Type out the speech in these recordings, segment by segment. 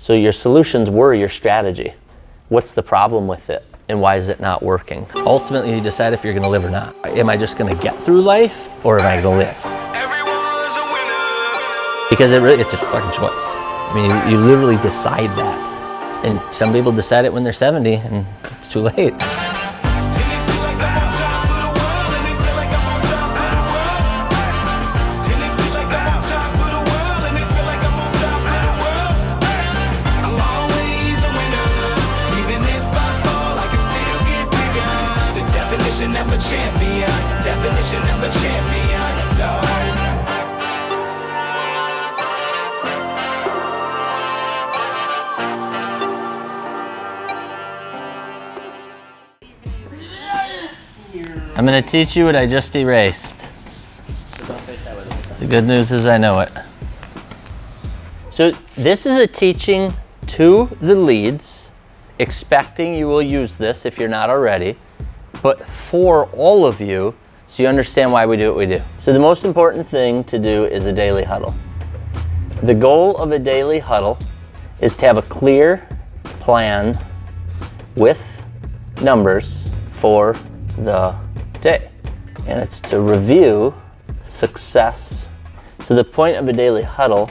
So your solutions were your strategy. What's the problem with it? And why is it not working? Ultimately, you decide if you're gonna live or not. Am I just gonna get through life, or am I gonna live? Because it's a fucking choice. I mean, you literally decide that. And some people decide it when they're 70, and it's too late. Definition of a champion, no. I'm going to teach you what I just erased. The good news is I know it. So this is a teaching to the leads, expecting you will use this if you're not already, but for all of you, so you understand why we do what we do. So the most important thing to do is a daily huddle. The goal of a daily huddle is to have a clear plan with numbers for the day. And it's to review success. So the point of a daily huddle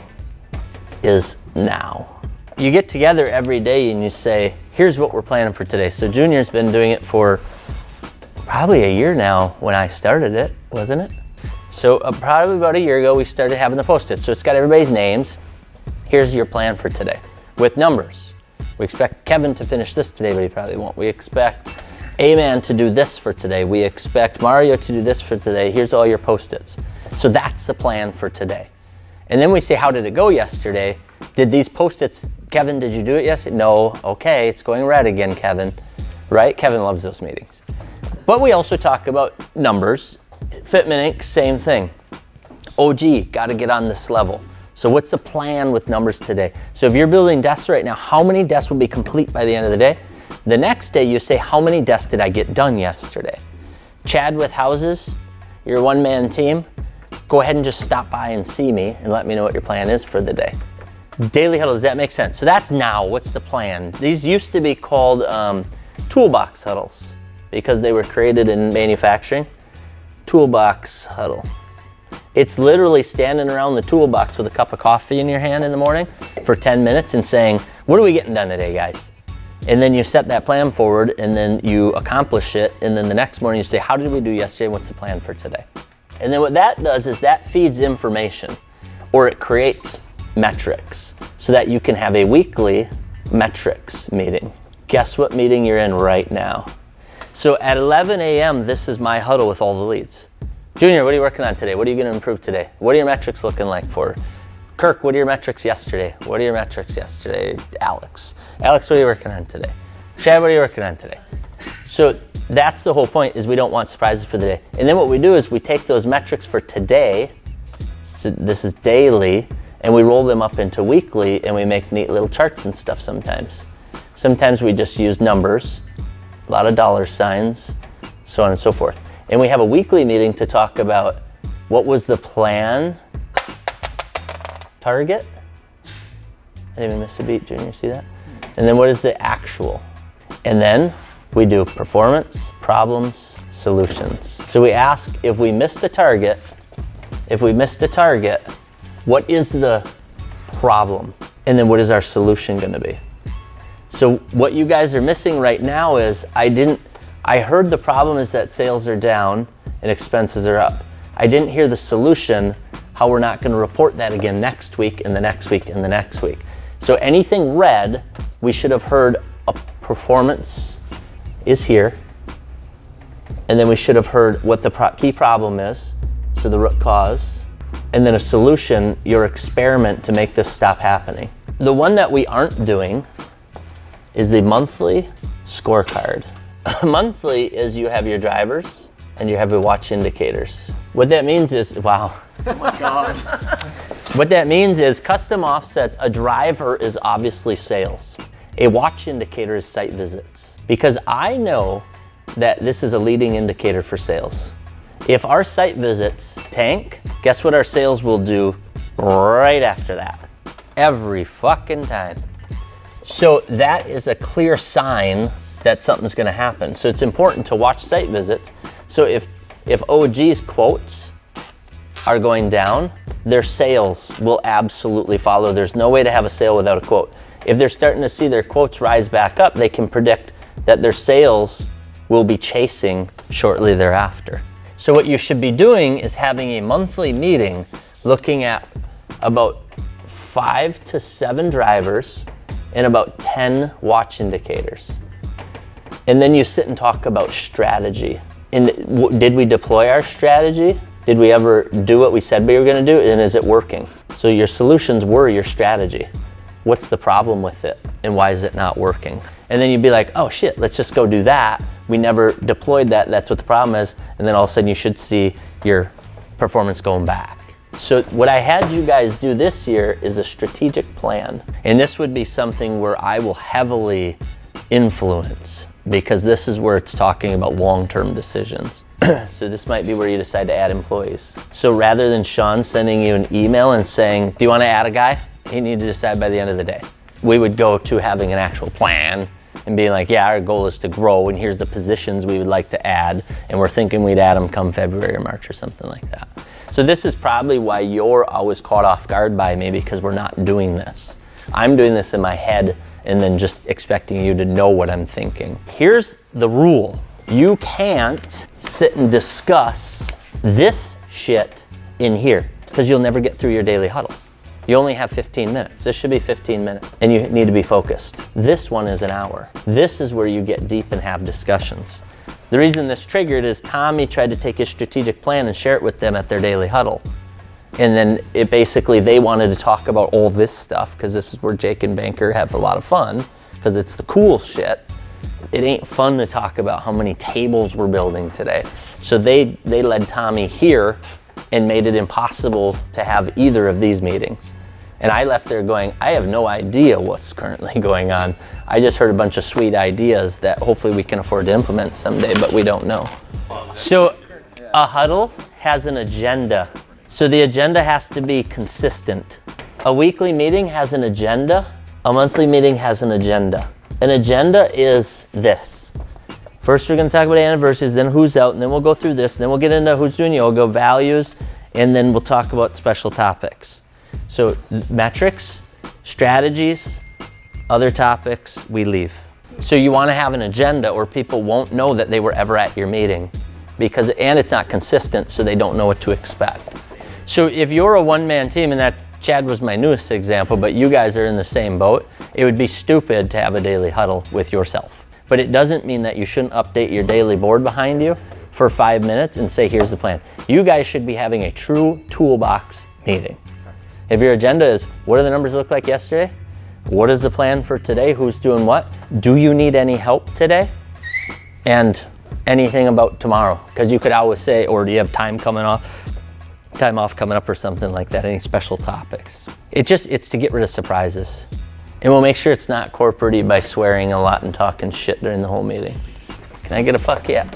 is now. You get together every day and you say, here's what we're planning for today. So Junior's been doing it for probably a year now when I started it, wasn't it? So probably about a year ago, we started having the Post-its. So it's got everybody's names. Here's your plan for today with numbers. We expect Kevin to finish this today, but he probably won't. We expect A-Man to do this for today. We expect Mario to do this for today. Here's all your Post-its. So that's the plan for today. And then we say, how did it go yesterday? Did these Post-its, Kevin, did you do it yesterday? No, okay, it's going red again, Kevin, right? Kevin loves those meetings. But we also talk about numbers. Fitment Inc., same thing. OG, got to get on this level. So what's the plan with numbers today? So if you're building desks right now, how many desks will be complete by the end of the day? The next day you say, how many desks did I get done yesterday? Chad with houses, your one-man team, go ahead and just stop by and see me and let me know what your plan is for the day. Daily huddle, does that make sense? So that's now, what's the plan? These used to be called toolbox huddles because they were created in manufacturing. Toolbox huddle. It's literally standing around the toolbox with a cup of coffee in your hand in the morning for 10 minutes and saying, what are we getting done today, guys? And then you set that plan forward and then you accomplish it. And then the next morning you say, how did we do yesterday? What's the plan for today? And then what that does is that feeds information, or it creates metrics so that you can have a weekly metrics meeting. Guess what meeting you're in right now? So at 11 a.m., this is my huddle with all the leads. Junior, what are you working on today? What are you going to improve today? What are your metrics looking like for? Kirk, what are your metrics yesterday? What are your metrics yesterday? Alex, what are you working on today? Chad, what are you working on today? So that's the whole point, is we don't want surprises for the day. And then what we do is we take those metrics for today, so this is daily, and we roll them up into weekly, and we make neat little charts and stuff sometimes. Sometimes we just use numbers, a lot of dollar signs, so on and so forth. And we have a weekly meeting to talk about what was the plan, target. I didn't even miss a beat, Junior, see that? And then what is the actual? And then we do performance, problems, solutions. So we ask, if we missed a target, what is the problem? And then what is our solution gonna be? So what you guys are missing right now is, I heard the problem is that sales are down and expenses are up. I didn't hear the solution, how we're not gonna report that again next week and the next week and the next week. So anything red, we should have heard a performance is here, and then we should have heard what the key problem is, so the root cause, and then a solution, your experiment to make this stop happening. The one that we aren't doing is the monthly scorecard. Monthly is you have your drivers and you have your watch indicators. What that means is, wow. Oh my God. What that means is custom offsets, a driver is obviously sales. A watch indicator is site visits. Because I know that this is a leading indicator for sales. If our site visits tank, guess what our sales will do right after that? Every fucking time. So that is a clear sign that something's gonna happen. So it's important to watch site visits. So if OG's quotes are going down, their sales will absolutely follow. There's no way to have a sale without a quote. If they're starting to see their quotes rise back up, they can predict that their sales will be chasing shortly thereafter. So what you should be doing is having a monthly meeting looking at about 5 to 7 drivers and about 10 watch indicators. And then you sit and talk about strategy. And did we deploy our strategy? Did we ever do what we said we were gonna do? And is it working? So your solutions were your strategy. What's the problem with it? And why is it not working? And then you'd be like, oh shit, let's just go do that. We never deployed that, that's what the problem is. And then all of a sudden you should see your performance going back. So what I had you guys do this year is a strategic plan. And this would be something where I will heavily influence, because this is where it's talking about long-term decisions. So this might be where you decide to add employees. So rather than Sean sending you an email and saying, do you want to add a guy? You need to decide by the end of the day. We would go to having an actual plan and being like, yeah, our goal is to grow and here's the positions we would like to add, and we're thinking we'd add them come February or March or something like that. So this is probably why you're always caught off guard by me, because we're not doing this. I'm doing this in my head and then just expecting you to know what I'm thinking. Here's the rule. You can't sit and discuss this shit in here, because you'll never get through your daily huddle. You only have 15 minutes. This should be 15 minutes, and you need to be focused. This one is an hour. This is where you get deep and have discussions. The reason this triggered is Tommy tried to take his strategic plan and share it with them at their daily huddle. And then they wanted to talk about all this stuff, because this is where Jake and Banker have a lot of fun, because it's the cool shit. It ain't fun to talk about how many tables we're building today. So they led Tommy here and made it impossible to have either of these meetings. And I left there going, I have no idea what's currently going on. I just heard a bunch of sweet ideas that hopefully we can afford to implement someday, but we don't know. So a huddle has an agenda. So the agenda has to be consistent. A weekly meeting has an agenda. A monthly meeting has an agenda. An agenda is this. First, we're gonna talk about anniversaries, then who's out, and then we'll go through this, and then we'll get into who's doing yoga, values, and then we'll talk about special topics. So metrics, strategies, other topics, we leave. So you wanna have an agenda or people won't know that they were ever at your meeting, and it's not consistent, so they don't know what to expect. So if you're a one-man team, and that Chad was my newest example, but you guys are in the same boat, it would be stupid to have a daily huddle with yourself. But it doesn't mean that you shouldn't update your daily board behind you for 5 minutes and say, here's the plan. You guys should be having a true toolbox meeting. If your agenda is, what do the numbers look like yesterday? What is the plan for today? Who's doing what? Do you need any help today? And anything about tomorrow? Because you could always say, or do you have time off coming up or something like that, any special topics. It's to get rid of surprises. And we'll make sure it's not corporate-y by swearing a lot and talking shit during the whole meeting. Can I get a fuck yeah?